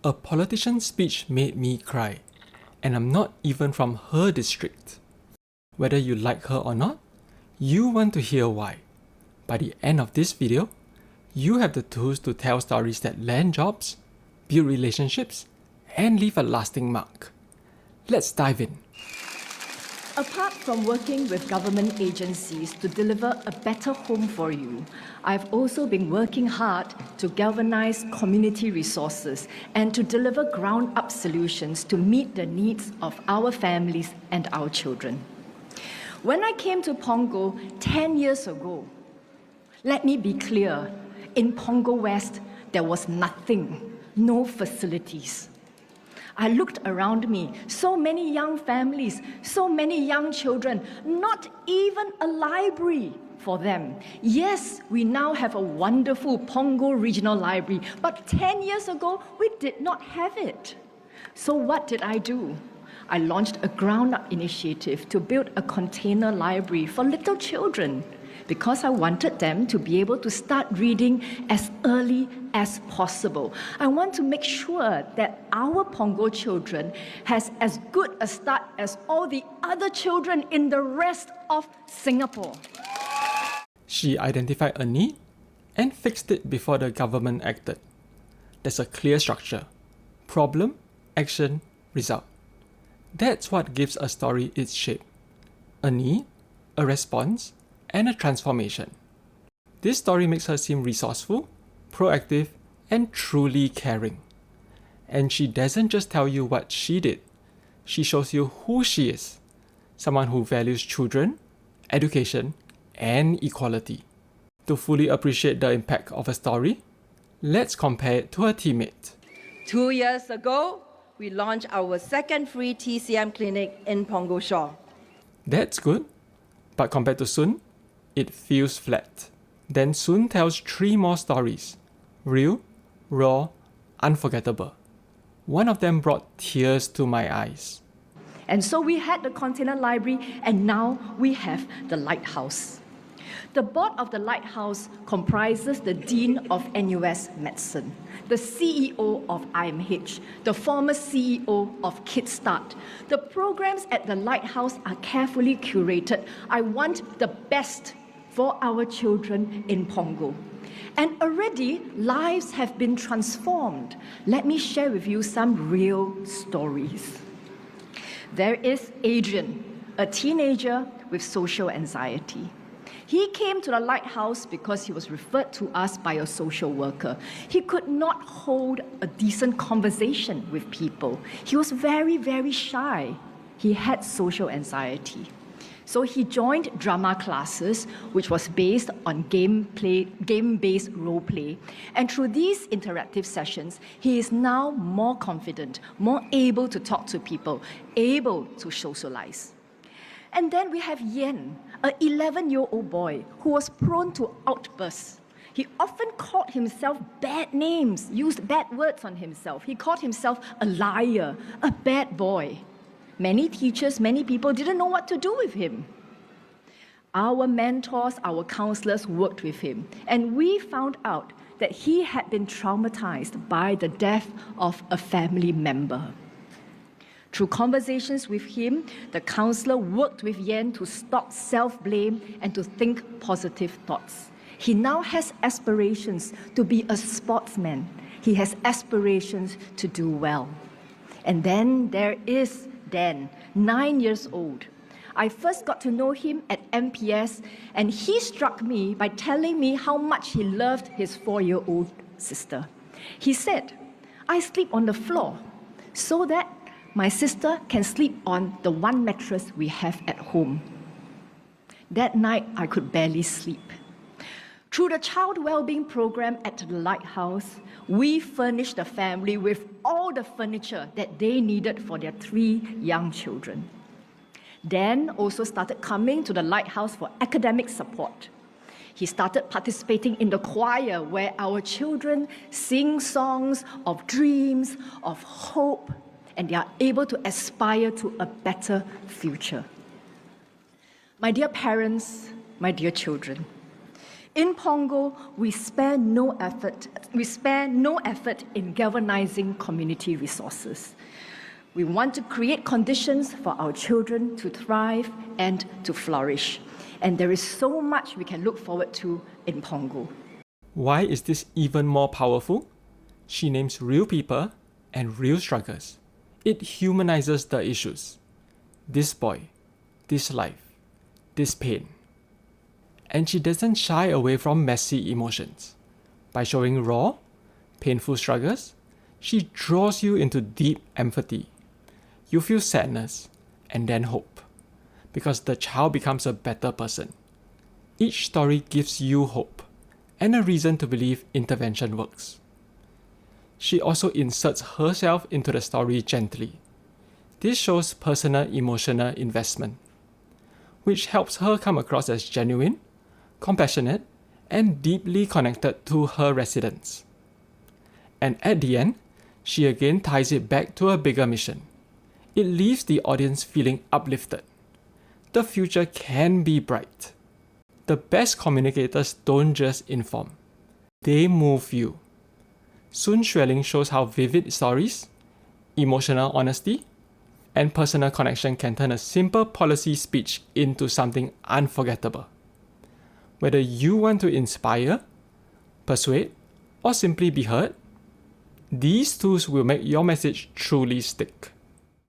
A politician's speech made me cry, and I'm not even from her district. Whether you like her or not, you want to hear why. By the end of this video, you have the tools to tell stories that land jobs, build relationships, and leave a lasting mark. Let's dive in. Apart from working with government agencies to deliver a better home for you, I've also been working hard to galvanize community resources and to deliver ground-up solutions to meet the needs of our families and our children. When I came to Pongo 10 years ago, let me be clear, in Pongo West, there was nothing, no facilities. I looked around me, so many young families, so many young children, not even a library for them. Yes, we now have a wonderful Pongo Regional Library, but 10 years ago, we did not have it. So what did I do? I launched a ground-up initiative to build a container library for little children, because I wanted them to be able to start reading as early as possible. I want to make sure that our Pongo children has as good a start as all the other children in the rest of Singapore. She identified a need and fixed it before the government acted. There's a clear structure: problem, action, result. That's what gives a story its shape: a need, a response, and a transformation. This story makes her seem resourceful, proactive, and truly caring. And she doesn't just tell you what she did, she shows you who she is: someone who values children, education, and equality. To fully appreciate the impact of a story, let's compare it to her teammate. 2 years ago, we launched our second free TCM clinic in Pongo Shaw. That's good, but compared to Sun, it feels flat. Then Sun tells 3 more stories: real, raw, unforgettable. One of them brought tears to my eyes. And so we had the container library, and now we have the lighthouse. The board of the lighthouse comprises the Dean of NUS Medicine, the CEO of IMH, the former CEO of Kickstart. The programs at the lighthouse are carefully curated. I want the best for our children in Pongo. And already, lives have been transformed. Let me share with you some real stories. There is Adrian, a teenager with social anxiety. He came to the lighthouse because he was referred to us by a social worker. He could not hold a decent conversation with people. He was very, very shy. He had social anxiety. So he joined drama classes, which was based on game-based role play. And through these interactive sessions, he is now more confident, more able to talk to people, able to socialize. And then we have Yen, an 11-year-old boy who was prone to outbursts. He often called himself bad names, used bad words on himself. He called himself a liar, a bad boy. Many teachers, many people didn't know what to do with him. Our mentors, our counselors worked with him, and we found out that he had been traumatized by the death of a family member. Through conversations with him, the counselor worked with Yen to stop self-blame and to think positive thoughts. He now has aspirations to be a sportsman. He has aspirations to do well. And then there is Dan, 9 years old. I first got to know him at MPS, and he struck me by telling me how much he loved his 4-year-old sister. He said, "I sleep on the floor so that my sister can sleep on the one mattress we have at home." That night, I could barely sleep. Through the child well-being program at the Lighthouse, we furnished the family with all the furniture that they needed for their 3 young children. Dan also started coming to the Lighthouse for academic support. He started participating in the choir where our children sing songs of dreams, of hope, and they are able to aspire to a better future. My dear parents, my dear children, In Pongo, we spare no effort in galvanizing community resources. We want to create conditions for our children to thrive and to flourish. And there is so much we can look forward to in Pongo. Why is this even more powerful? She names real people and real struggles. It humanizes the issues. This boy, this life, this pain. And she doesn't shy away from messy emotions. By showing raw, painful struggles, she draws you into deep empathy. You feel sadness and then hope, because the child becomes a better person. Each story gives you hope and a reason to believe intervention works. She also inserts herself into the story gently. This shows personal emotional investment, which helps her come across as genuine, compassionate, and deeply connected to her residents. And at the end, she again ties it back to a bigger mission. It leaves the audience feeling uplifted. The future can be bright. The best communicators don't just inform, they move you. Sun Xueling shows how vivid stories, emotional honesty, and personal connection can turn a simple policy speech into something unforgettable. Whether you want to inspire, persuade, or simply be heard, these tools will make your message truly stick.